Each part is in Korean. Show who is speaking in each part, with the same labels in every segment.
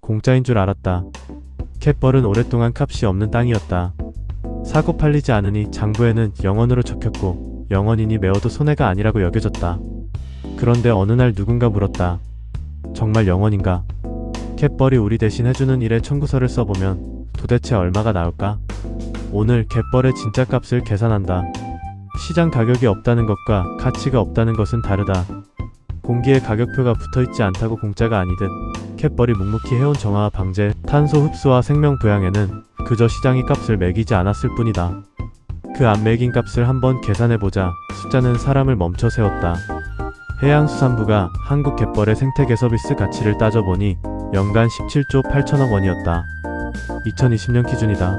Speaker 1: 공짜인 줄 알았다. 갯벌은 오랫동안 값이 없는 땅이었다. 사고 팔리지 않으니 장부에는 영원으로 적혔고 영원이니 메워도 손해가 아니라고 여겨졌다. 그런데 어느 날 누군가 물었다. 정말 영원인가? 갯벌이 우리 대신 해주는 일에 청구서를 써보면 도대체 얼마가 나올까? 오늘 갯벌의 진짜 값을 계산한다. 시장 가격이 없다는 것과 가치가 없다는 것은 다르다. 공기에 가격표가 붙어있지 않다고 공짜가 아니듯 갯벌이 묵묵히 해온 정화와 방제, 탄소 흡수와 생명 부양에는 그저 시장이 값을 매기지 않았을 뿐이다. 그 안 매긴 값을 한번 계산해보자. 숫자는 사람을 멈춰 세웠다. 해양수산부가 한국 갯벌의 생태계 서비스 가치를 따져보니 연간 17조 8천억 원이었다. 2020년 기준이다.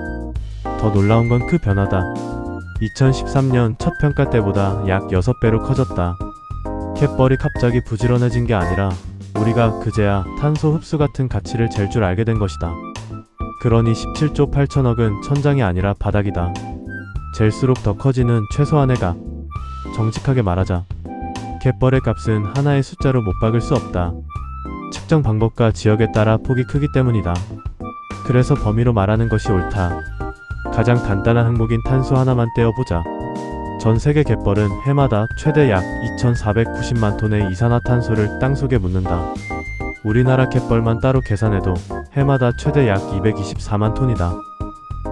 Speaker 1: 더 놀라운 건 그 변화다. 2013년 첫 평가 때보다 약 6배로 커졌다. 갯벌이 갑자기 부지런해진 게 아니라 우리가 그제야 탄소 흡수 같은 가치를 잴 줄 알게 된 것이다. 그러니 17조 8천억은 천장이 아니라 바닥이다. 잴수록 더 커지는 최소한의 값. 정직하게 말하자. 갯벌의 값은 하나의 숫자로 못 박을 수 없다. 측정 방법과 지역에 따라 폭이 크기 때문이다. 그래서 범위로 말하는 것이 옳다. 가장 간단한 항목인 탄소 하나만 떼어보자. 전 세계 갯벌은 해마다 최대 약 2,490만 톤의 이산화탄소를 땅속에 묻는다. 우리나라 갯벌만 따로 계산해도 해마다 최대 약 224만 톤이다.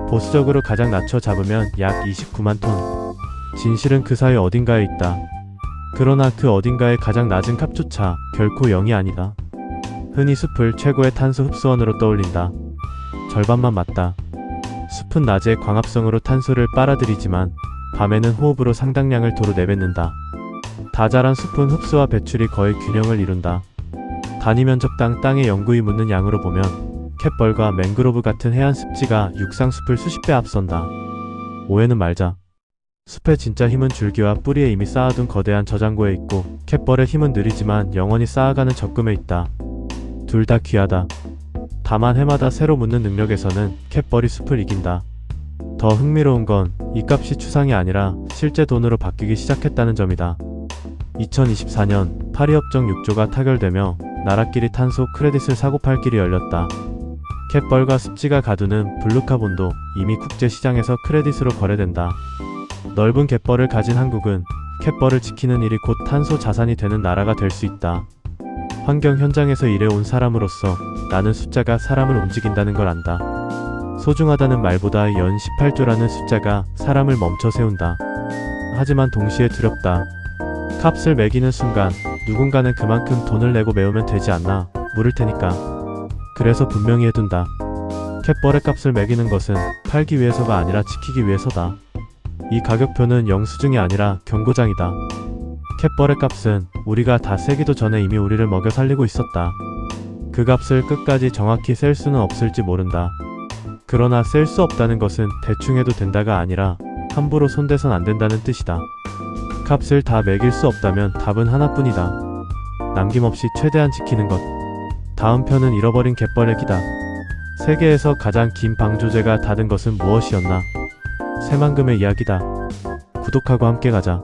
Speaker 1: 보수적으로 가장 낮춰 잡으면 약 29만 톤. 진실은 그 사이 어딘가에 있다. 그러나 그 어딘가의 가장 낮은 값조차 결코 0이 아니다. 흔히 숲을 최고의 탄소 흡수원으로 떠올린다. 절반만 맞다. 숲은 낮에 광합성으로 탄소를 빨아들이지만 밤에는 호흡으로 상당량을 도로 내뱉는다. 다 자란 숲은 흡수와 배출이 거의 균형을 이룬다. 단위 면적당 땅에 영구히 묻는 양으로 보면 갯벌과 맹그로브 같은 해안 습지가 육상 숲을 수십 배 앞선다. 오해는 말자. 숲의 진짜 힘은 줄기와 뿌리에 이미 쌓아둔 거대한 저장고에 있고 갯벌의 힘은 느리지만 영원히 쌓아가는 적금에 있다. 둘 다 귀하다. 다만 해마다 새로 묻는 능력에서는 갯벌이 숲을 이긴다. 더 흥미로운 건 이 값이 추상이 아니라 실제 돈으로 바뀌기 시작했다는 점이다. 2024년 파리협정 6조가 타결되며 나라끼리 탄소 크레딧을 사고팔 길이 열렸다. 갯벌과 습지가 가두는 블루카본도 이미 국제시장에서 크레딧으로 거래된다. 넓은 갯벌을 가진 한국은 갯벌을 지키는 일이 곧 탄소 자산이 되는 나라가 될 수 있다. 환경 현장에서 일해온 사람으로서 나는 숫자가 사람을 움직인다는 걸 안다. 소중하다는 말보다 연 18조라는 숫자가 사람을 멈춰 세운다. 하지만 동시에 두렵다. 값을 매기는 순간 누군가는 그만큼 돈을 내고 메우면 되지 않나 물을 테니까. 그래서 분명히 해둔다. 갯벌의 값을 매기는 것은 팔기 위해서가 아니라 지키기 위해서다. 이 가격표는 영수증이 아니라 경고장이다. 갯벌의 값은 우리가 다 세기도 전에 이미 우리를 먹여 살리고 있었다. 그 값을 끝까지 정확히 셀 수는 없을지 모른다. 그러나 셀 수 없다는 것은 대충 해도 된다가 아니라 함부로 손대선 안 된다는 뜻이다. 값을 다 매길 수 없다면 답은 하나뿐이다. 남김없이 최대한 지키는 것. 다음 편은 잃어버린 갯벌의 기다. 세계에서 가장 긴 방조제가 닫은 것은 무엇이었나? 새만금의 이야기다. 구독하고 함께 가자.